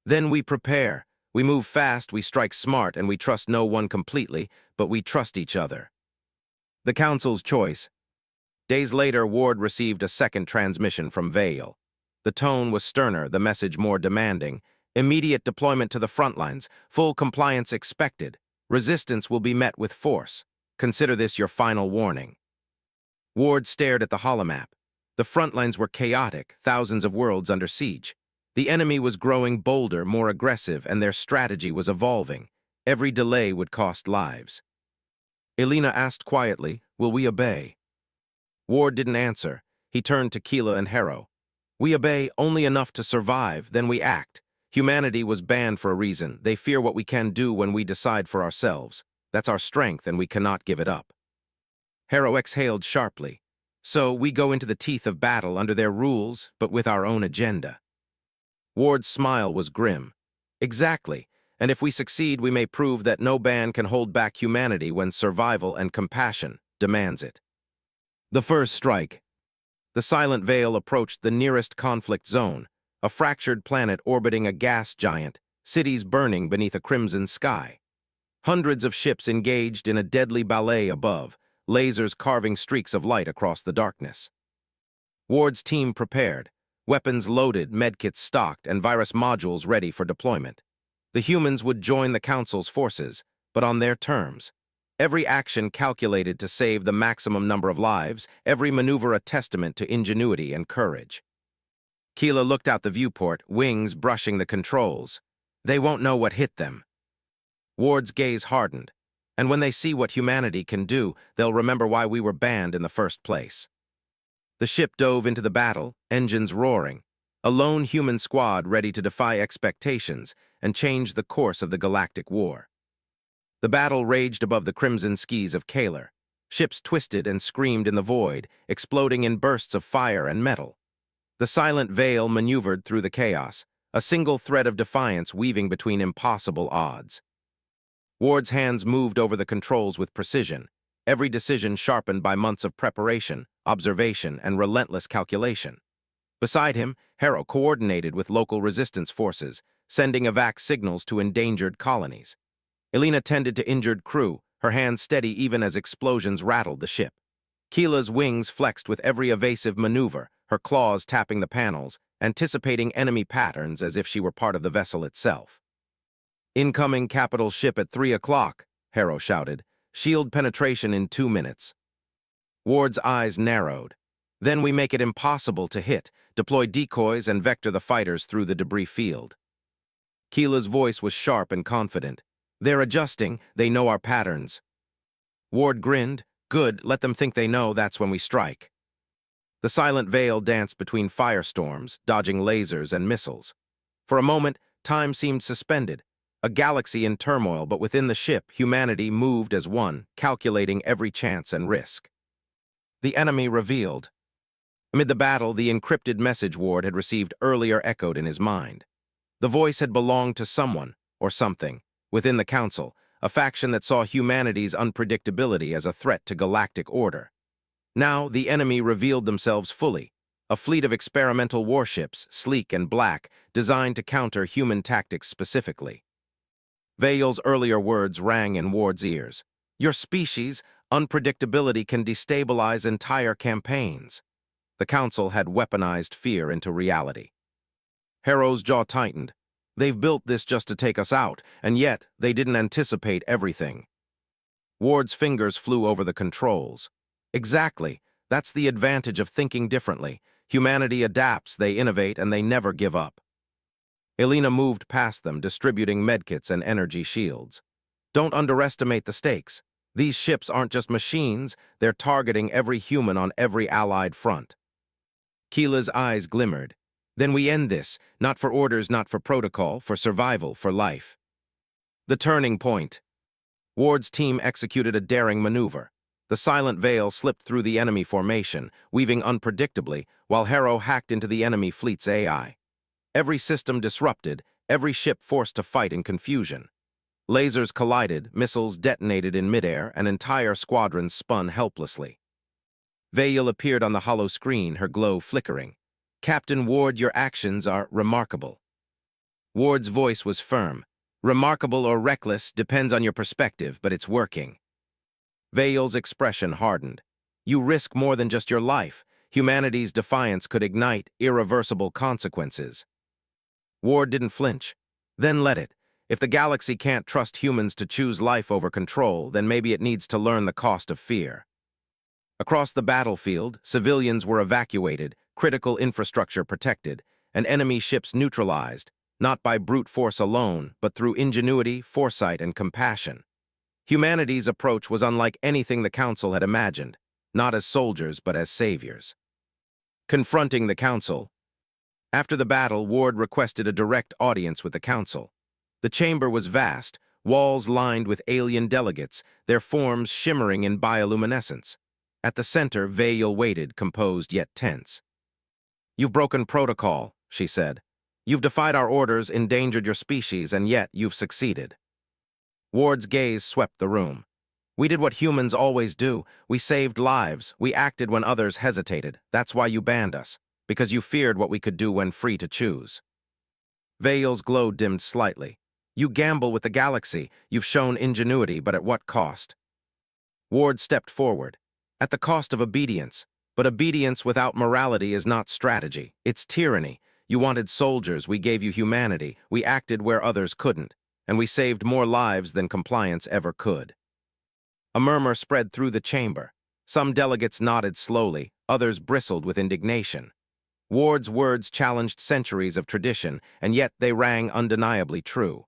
Speaker 1: "Then we prepare. We move fast, we strike smart, and we trust no one completely, but we trust each other." The Council's choice. Days later, Ward received a second transmission from Vale. The tone was sterner, the message more demanding. "Immediate deployment to the front lines. Full compliance expected. Resistance will be met with force. Consider this your final warning." Ward stared at the holomap. The front lines were chaotic, thousands of worlds under siege. The enemy was growing bolder, more aggressive, and their strategy was evolving. Every delay would cost lives. Elena asked quietly, "Will we obey?" Ward didn't answer. He turned to Keela and Harrow. "We obey only enough to survive, then we act. Humanity was banned for a reason. They fear what we can do when we decide for ourselves. That's our strength, and we cannot give it up." Harrow exhaled sharply. "So we go into the teeth of battle under their rules, but with our own agenda." Ward's smile was grim. "Exactly, and if we succeed, we may prove that no ban can hold back humanity when survival and compassion demands it." The first strike. The Silent Vale approached the nearest conflict zone, a fractured planet orbiting a gas giant, cities burning beneath a crimson sky. Hundreds of ships engaged in a deadly ballet above, lasers carving streaks of light across the darkness. Ward's team prepared, weapons loaded, medkits stocked, and virus modules ready for deployment. The humans would join the Council's forces, but on their terms. Every action calculated to save the maximum number of lives, every maneuver a testament to ingenuity and courage. Keela looked out the viewport, wings brushing the controls. "They won't know what hit them." Ward's gaze hardened. "And when they see what humanity can do, they'll remember why we were banned in the first place." The ship dove into the battle, engines roaring. A lone human squad ready to defy expectations and change the course of the Galactic War. The battle raged above the crimson skies of Kalar. Ships twisted and screamed in the void, exploding in bursts of fire and metal. The silent veil maneuvered through the chaos, a single thread of defiance weaving between impossible odds. Ward's hands moved over the controls with precision, every decision sharpened by months of preparation, observation, and relentless calculation. Beside him, Harrow coordinated with local resistance forces, sending evac signals to endangered colonies. Elena tended to injured crew, her hands steady even as explosions rattled the ship. Keela's wings flexed with every evasive maneuver, her claws tapping the panels, anticipating enemy patterns as if she were part of the vessel itself. "Incoming capital ship at 3 o'clock, Harrow shouted. "Shield penetration in 2 minutes. Ward's eyes narrowed. "Then we make it impossible to hit, deploy decoys and vector the fighters through the debris field." Keela's voice was sharp and confident. "They're adjusting, they know our patterns." Ward grinned. "Good, let them think they know, that's when we strike." The silent veil danced between firestorms, dodging lasers and missiles. For a moment, time seemed suspended. A galaxy in turmoil, but within the ship, humanity moved as one, calculating every chance and risk. The enemy revealed. Amid the battle, the encrypted message Ward had received earlier echoed in his mind. The voice had belonged to someone, or something, within the Council, a faction that saw humanity's unpredictability as a threat to galactic order. Now, the enemy revealed themselves fully, a fleet of experimental warships, sleek and black, designed to counter human tactics specifically. Vale's earlier words rang in Ward's ears. "Your species' unpredictability can destabilize entire campaigns." The Council had weaponized fear into reality. Harrow's jaw tightened. "They've built this just to take us out, and yet they didn't anticipate everything." Ward's fingers flew over the controls. "Exactly. That's the advantage of thinking differently. Humanity adapts, they innovate, and they never give up." Elena moved past them, distributing medkits and energy shields. "Don't underestimate the stakes. These ships aren't just machines, they're targeting every human on every allied front." Keela's eyes glimmered. "Then we end this, not for orders, not for protocol, for survival, for life." The turning point. Ward's team executed a daring maneuver. The silent veil slipped through the enemy formation, weaving unpredictably, while Harrow hacked into the enemy fleet's AI. Every system disrupted, every ship forced to fight in confusion. Lasers collided, missiles detonated in midair, and entire squadrons spun helplessly. Vale appeared on the hollow screen, her glow flickering. "Captain Ward, your actions are remarkable." Ward's voice was firm. "Remarkable or reckless depends on your perspective, but it's working." Vale's expression hardened. "You risk more than just your life. Humanity's defiance could ignite irreversible consequences." Ward didn't flinch. "Then let it. If the galaxy can't trust humans to choose life over control, then maybe it needs to learn the cost of fear." Across the battlefield, civilians were evacuated, critical infrastructure protected, and enemy ships neutralized, not by brute force alone, but through ingenuity, foresight, and compassion. Humanity's approach was unlike anything the Council had imagined, not as soldiers, but as saviors. Confronting the Council. After the battle, Ward requested a direct audience with the Council. The chamber was vast, walls lined with alien delegates, their forms shimmering in bioluminescence. At the center, Vale waited, composed yet tense. "You've broken protocol," she said. "You've defied our orders, endangered your species, and yet you've succeeded." Ward's gaze swept the room. "We did what humans always do. We saved lives. We acted when others hesitated. That's why you banned us, because you feared what we could do when free to choose." Vale's glow dimmed slightly. "You gamble with the galaxy. You've shown ingenuity, but at what cost?" Ward stepped forward. "At the cost of obedience. But obedience without morality is not strategy. It's tyranny. You wanted soldiers, we gave you humanity. We acted where others couldn't. And we saved more lives than compliance ever could." A murmur spread through the chamber. Some delegates nodded slowly, others bristled with indignation. Ward's words challenged centuries of tradition, and yet they rang undeniably true.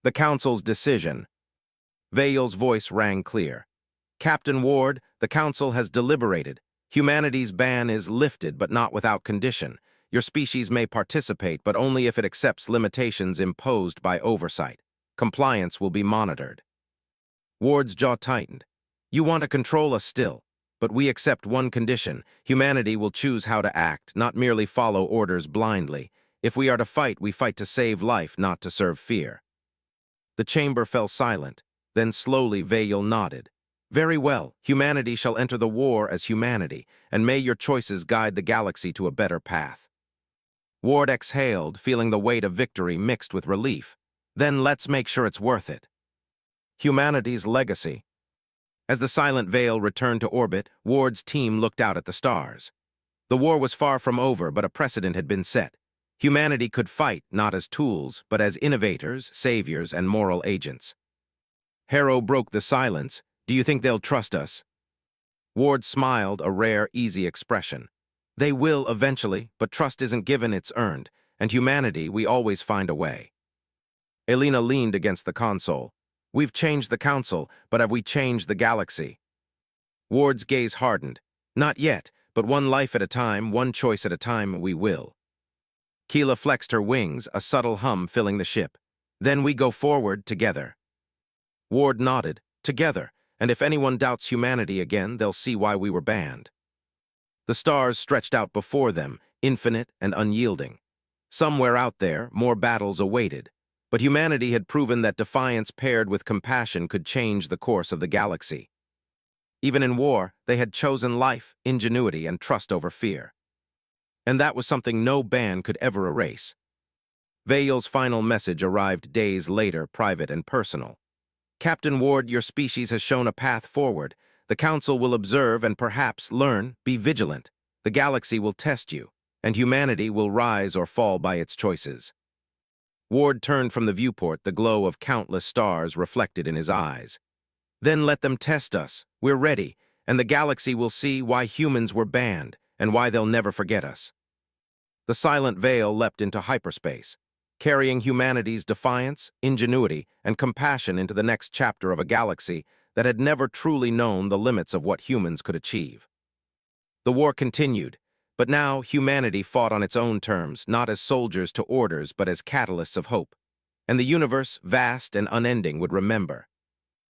Speaker 1: The Council's decision. Vale's voice rang clear. "Captain Ward, the Council has deliberated. Humanity's ban is lifted, but not without condition. Your species may participate, but only if it accepts limitations imposed by oversight. Compliance will be monitored. Ward's jaw tightened. You want to control us still, but we accept one condition. Humanity will choose how to act, not merely follow orders blindly. If we are to fight, we fight to save life, not to serve fear. The chamber fell silent. Then slowly Vale nodded. Very well, humanity shall enter the war as humanity, and may your choices guide the galaxy to a better path. Ward exhaled, feeling the weight of victory mixed with relief. Then let's make sure it's worth it. Humanity's legacy. As the silent Vale returned to orbit, Ward's team looked out at the stars. The war was far from over, but a precedent had been set. Humanity could fight not as tools, but as innovators, saviors, and moral agents. Harrow broke the silence. Do you think they'll trust us? Ward smiled, a rare, easy expression. They will eventually, but trust isn't given, it's earned, and humanity, we always find a way. Elena leaned against the console. We've changed the council, but have we changed the galaxy? Ward's gaze hardened. Not yet, but one life at a time, one choice at a time, we will. Keela flexed her wings, a subtle hum filling the ship. Then we go forward together. Ward nodded. Together, and if anyone doubts humanity again, they'll see why we were banned. The stars stretched out before them, infinite and unyielding. Somewhere out there, more battles awaited. But humanity had proven that defiance paired with compassion could change the course of the galaxy. Even in war, they had chosen life, ingenuity, and trust over fear. And that was something no ban could ever erase. Vale's final message arrived days later, private and personal. Captain Ward, your species has shown a path forward. The Council will observe and perhaps learn. Be vigilant. The galaxy will test you, and humanity will rise or fall by its choices. Ward turned from the viewport, the glow of countless stars reflected in his eyes. Then let them test us. We're ready, and the galaxy will see why humans were banned and why they'll never forget us. The silent Vale leapt into hyperspace, carrying humanity's defiance, ingenuity, and compassion into the next chapter of a galaxy that had never truly known the limits of what humans could achieve. The war continued, but now humanity fought on its own terms, not as soldiers to orders, but as catalysts of hope. And the universe, vast and unending, would remember.